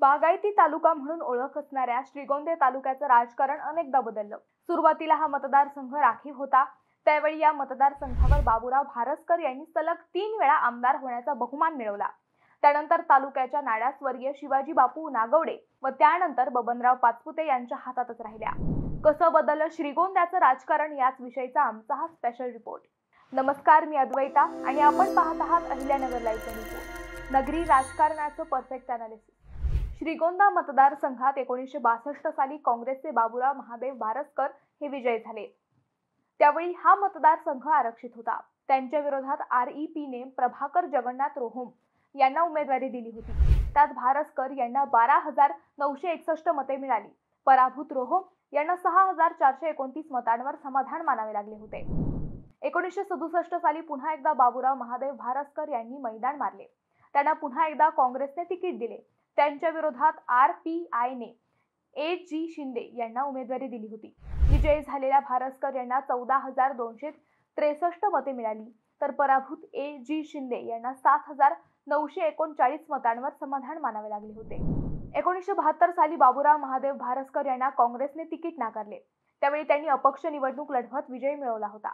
बागायती तालुका म्हणून ओळख असणाऱ्या श्रीगोंदा तालुक्याचं राजकारण अनेकदा बदललं। सुरुवातीला हा मतदारसंघ राखीव होता। त्यावेळी या मतदारसंघावर बाबूराव भारसकर यांनी सलग 3 वेळा आमदार होण्याचा बहुमान मिळवला। त्यानंतर तालुक्याच्या नाड्या स्वर्गीय शिवाजी बापू नागवडे व त्यानंतर बबनराव पाचपुते यांच्या हातातच राहिल्या। कसं बदललं श्रीगोंद्याचं राजकारण याच विषयीचा आमचा हा स्पेशल रिपोर्ट। नमस्कार, मी अद्वैता आणि आपण पाहत आहात अहिल्यानगर लाईव्ह रिपोर्ट, नगरी राजकारणाचं परफेक्ट अनालिसिस। श्रीगोंदा मतदारसंघात 1962 साली काँग्रेसचे बाबूराव महादेव भारसकर हे विजयी झाले। त्यावेळी हा मतदारसंघ आरक्षित होता। त्यांच्या विरोधात REPने प्रभाकर जगन्नाथ रोहम यांना उमेदवारी दिली होती। त्यात भारसकर यांना 12,961 मते मिळाली। पराभूत रोहम यांना 6,429 मतांवर समाधान मानावे लागले होते। 1967 साली पुन्हा एकदा बाबूराव महादेव भारसकर यांनी मैदान मारले। त्यांना पुन्हा एकदा काँग्रेसने तिकीट दिले। त्यांच्या विरोधात RPIने AG शिंदे यांना उमेदवारी दिली होती। विजयी झालेल्या भारसकर यांना 14,263 मते मिळाली, तर पराभूत AG शिंदे यांना 7,939 मतांवर समाधान मानावे लागले होते। 1972 साली बाबूराव महादेव भारसकर यांना काँग्रेसने तिकीट नाकारले। त्यावेळी त्यांनी अपक्ष निवडणूक लढवत विजय मिळवला होता।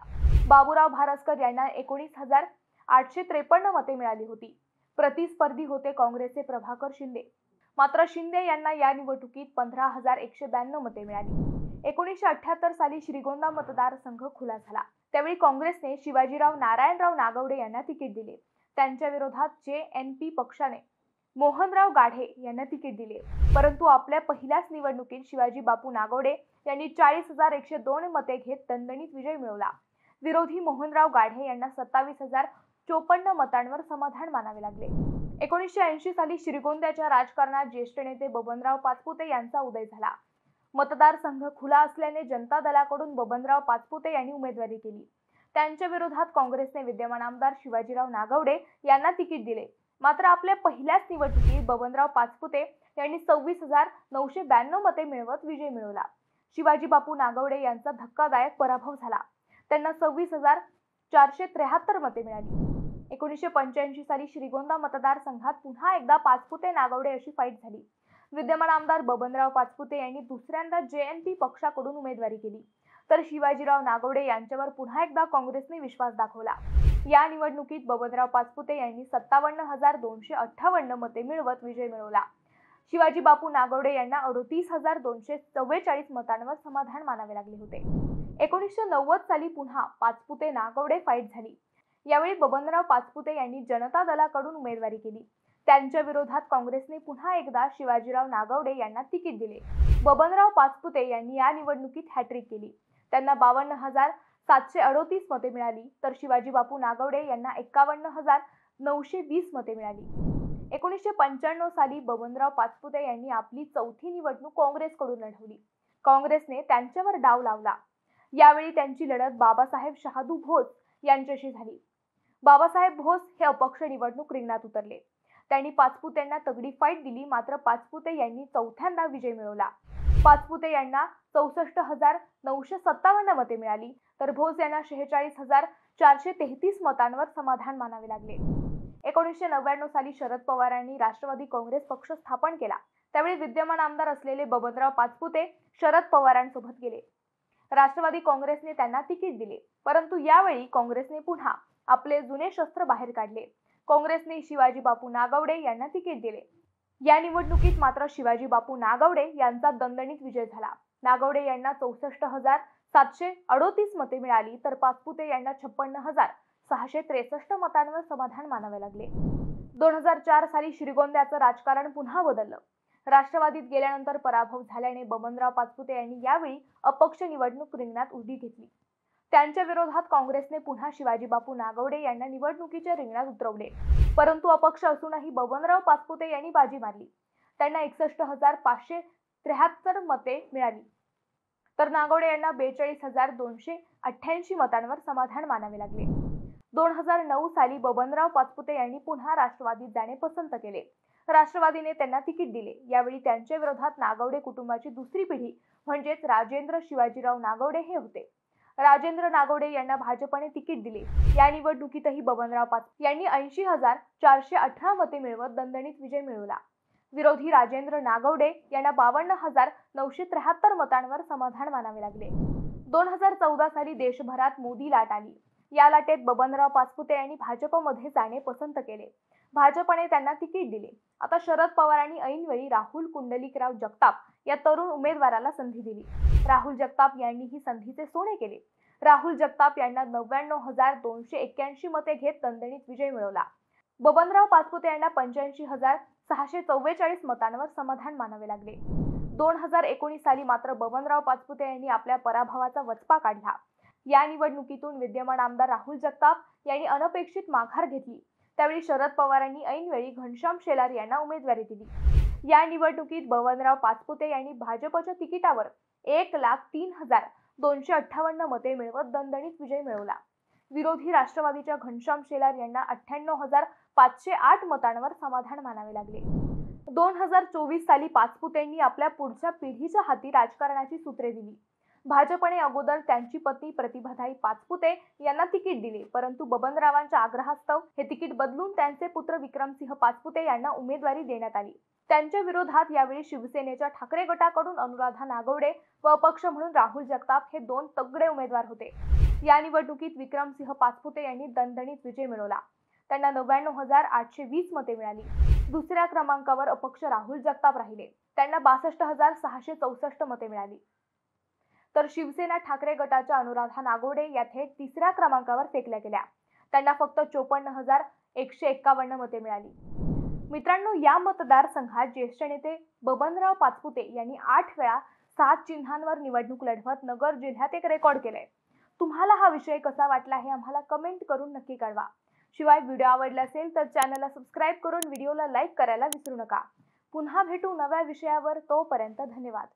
बाबूराव भारसकर यांना 19,853 मते मिळाली होती। प्रतिस्पर्धी होते काँग्रेसचे प्रभाकर शिंदे। मात्र शिंदे यांना या निवडणुकीत 15,192 मते मिळाली। 1978 साली श्रीगोंदा मतदारसंघ खुला झाला। त्यावेळी काँग्रेसने शिवाजीराव नारायणराव नागवडे यांना तिकीट दिले। त्यांच्या विरोधात JNP पक्षाने मोहनराव गाढे यांना तिकीट दिले, परंतु आपल्या पहिल्याच निवडणुकीत शिवाजी बापू नागवडे यांनी 40,102 मते घेत दणदणीत विजय मिळवला। विरोधी मोहनराव गाढे यांना 27,054 मतांवर समाधान मानावे लागले। 1980 साली श्रीगोंद्याच्या राजकारणात ज्येष्ठ नेते बबनराव पाचपुते यांचा उदय झाला। मतदारसंघ खुला असल्याने जनता दलाकडून बबनराव पाचपुते यांनी उमेदवारी केली। त्यांच्या विरोधात काँग्रेसने विद्यमान आमदार शिवाजीराव नागवडे यांना तिकीट दिले। मात्र आपल्या पहिल्याच निवडणुकीत बबनराव पाचपुते यांनी 26,992 मते मिळवत विजय मिळवला। शिवाजी बापू नागवडे यांचा धक्कादायक पराभव झाला। त्यांना 26,473 मते मिळाली। 1985 साली श्रीगोंदा मतदारसंघात पुन्हा एकदा पाचपुते नागवडे अशी फाईट झाली। विद्यमान आमदार बबनराव पाचपुते यांनी दुसऱ्यांदा JNP पक्षाकडून उमेदवारी केली, तर शिवाजीराव नागवडे यांच्यावर पुन्हा एकदा काँग्रेसने विश्वास दाखवला। या निवडणुकीत बबनराव पाचपुते यांनी 57,258 मते मिळवत विजय मिळवला। शिवाजी बापू नागवडे यांना 38,244 मतांवर समाधान मानावे लागले होते। 1990 साली पुन्हा पाचपुते नागवडे फाईट झाली। यावेळी बबनराव पाचपुते यांनी जनता दलाकडून उमेदवारी केली। त्यांच्या विरोधात काँग्रेसने पुन्हा एकदा शिवाजीराव नागवडे यांना तिकीट दिले। बबनराव पाचपुते यांनी या निवडणुकीत हॅट्रिक केली। त्यांना 52,738 मते मिळाली, तर शिवाजी बापू नागवडे यांना 51,920 मते मिळाली। 1995 साली बबनराव पाचपुते यांनी आपली चौथी निवडणूक काँग्रेसकडून लढवली। काँग्रेसने त्यांच्यावर डाव लावला। यावेळी त्यांची लढत बाबासाहेब शहादू भोस यांच्याशी झाली। बाबासाहेब भोस हे अपक्ष निवडणूक रिंगणात उतरले। त्यांनी पाचपुतेंना तगडी फाईट दिली, मात्र पाचपुते यांनी चौथ्यांदा विजय मिळवला। पाचपुते यांना 64,957 मते मिळाली, तर भोस यांना 46,433 मतांवर समाधान मानावे लागले। 1999 साली शरद पवारांनी राष्ट्रवादी काँग्रेस पक्ष स्थापन केला। त्यावेळी विद्यमान आमदार असलेले बबनराव पाचपुते शरद पवारांसोबत गेले। राष्ट्रवादी काँग्रेसने त्यांना तिकीट दिले, परंतु यावेळी काँग्रेसने पुन्हा आपले जुने शस्त्र बाहेर काढले। काँग्रेसने शिवाजी बापू नागवडे यांना तिकीट दिले। या निवडणुकीत मात्र शिवाजी बापू नागवडे यांचा दणदणीत विजय झाला। नागवडे यांना 64,738 मते मिळाली, तर पाचपुते यांना 56,663 मतांवर समाधान मानावे लागले। 2004 साली श्रीगोंद्याचं राजकारण पुन्हा बदललं। राष्ट्रवादीत गेल्यानंतर पराभव झाल्याने बबनराव पाचपुते यांनी यावेळी अपक्ष निवडणूक रिंगणात उडी घेतली। त्यांच्या विरोधात काँग्रेसने पुन्हा शिवाजी बापू नागवडे यांना निवडणुकीच्या रिंगणात उतरवले, परंतु अपक्ष असूनही बबनराव पाचपुते यांनी बाजी मारली। त्यांना 61,573 मते मिळाली, तर नागवडे यांना 42,288 मतांवर समाधान मानावे लागले। 2009 साली बबनराव पाचपुते यांनी पुन्हा राष्ट्रवादीत जाणे पसंत केले। राष्ट्रवादीने त्यांना तिकीट दिले। यावेळी त्यांच्या विरोधात नागवडे कुटुंबाची दुसरी पिढी म्हणजेच राजेंद्र शिवाजीराव नागवडे हे होते। राजेंद्र नागवडे यांना भाजपने तिकीट दिले। या निवडणुकीतही बबनराव पाचपुते यांनी 80,418 मते मिळवत दणदणीत विजय मिळवला। विरोधी राजेंद्र नागवडे यांना 52,973 मतांवर समाधान मानावे लागले. 2014 साली देशभरात मोदी लाट आली. या लाटेत बबनराव पाचपुते यांनी भाजपमध्ये जाणे पसंत केले. भाजपने त्यांना तिकीट दिले. आता शरद पवारांनी ऐनवेळी राहुल कुंडलिकराव जगताप या तरुण उमेदवाराला संधी दिली. राहुल जगताप यांनी ही संधीचे सोने केले. राहुल जगताप यांना 99,281 मते घेत दणदणीत विजय मिळवला. बबनराव पाचपुते यांना 85,644 मतांवर समाधान मानावे लागले. 2019 साली मात्र बबनराव पाचपुते यांनी आपल्या पराभवाचा वचपा काढला. या निवडणुकीतून विद्यमान आमदार राहुल जगताप यांनी अनपेक्षित माघार घेतली. त्यावेळी शरद पवारांनी ऐनवेळी घनश्याम शेलार यांना उमेदवारी दिली. या निवडणुकीत बबनराव पाचपुते यांनी भाजपच्या तिकिटावर 1,03,258 मते मिळवत दणदणीत विजय मिळवला. विरोधी राष्ट्रवादीच्या घनश्याम शेलार यांना 98,508 मतांवर समाधान मानावे लागले. 2024 साली पाचपुतेंनी आपल्या पुढच्या पिढीच्या हाती राजकारणाची सूत्रे दिली. भाजपने अगोदर त्यांची पत्नी प्रतिभाताई पाचपुते यांना तिकीट दिले, परंतु बबनरावांच्या आग्रहास्तव हे तिकीट बदलून त्यांचे पुत्र विक्रमसिंह पाचपुते यांना उमेदवारी देण्यात आली. त्यांच्या विरोधात यावेळी शिवसेनेच्या ठाकरे गटाकडून अनुराधा नागवडे व अपक्ष म्हणून राहुल जगताप हे 2 तगडे उमेदवार होते. या निवडणुकीत विक्रमसिंह पाचपुते यांनी दणदणीत विजय मिळवला. त्यांना 99,820 मते मिळाली. दुसऱ्या क्रमांकावर अपक्ष राहुल जगताप राहिले. त्यांना 62,664 मते मिळाली. तर शिवसेना ठाकरे गटाच्या अनुराधा नागवडे या थेट तिसऱ्या क्रमांकावर फेकल्या गेल्या. त्यांना फक्त 54,151 मते मिळाली. मित्रांनो, या मतदारसंघात ज्येष्ठ नेते बबनराव पाचपुते यांनी 8 वेळा 7 चिन्हांवर निवडणूक लढवत नगर जिल्ह्यात एक रेकॉर्ड केले. तुम्हाला हा विषय कसा वाटला हे आम्हाला कमेंट करून नक्की कळवा. शिवाय व्हिडिओ आवडला असेल तर चॅनलला सबस्क्राईब करून व्हिडिओला लाईक करायला विसरू नका. पुन्हा भेटू नव्या विषयावर. तोपर्यंत धन्यवाद.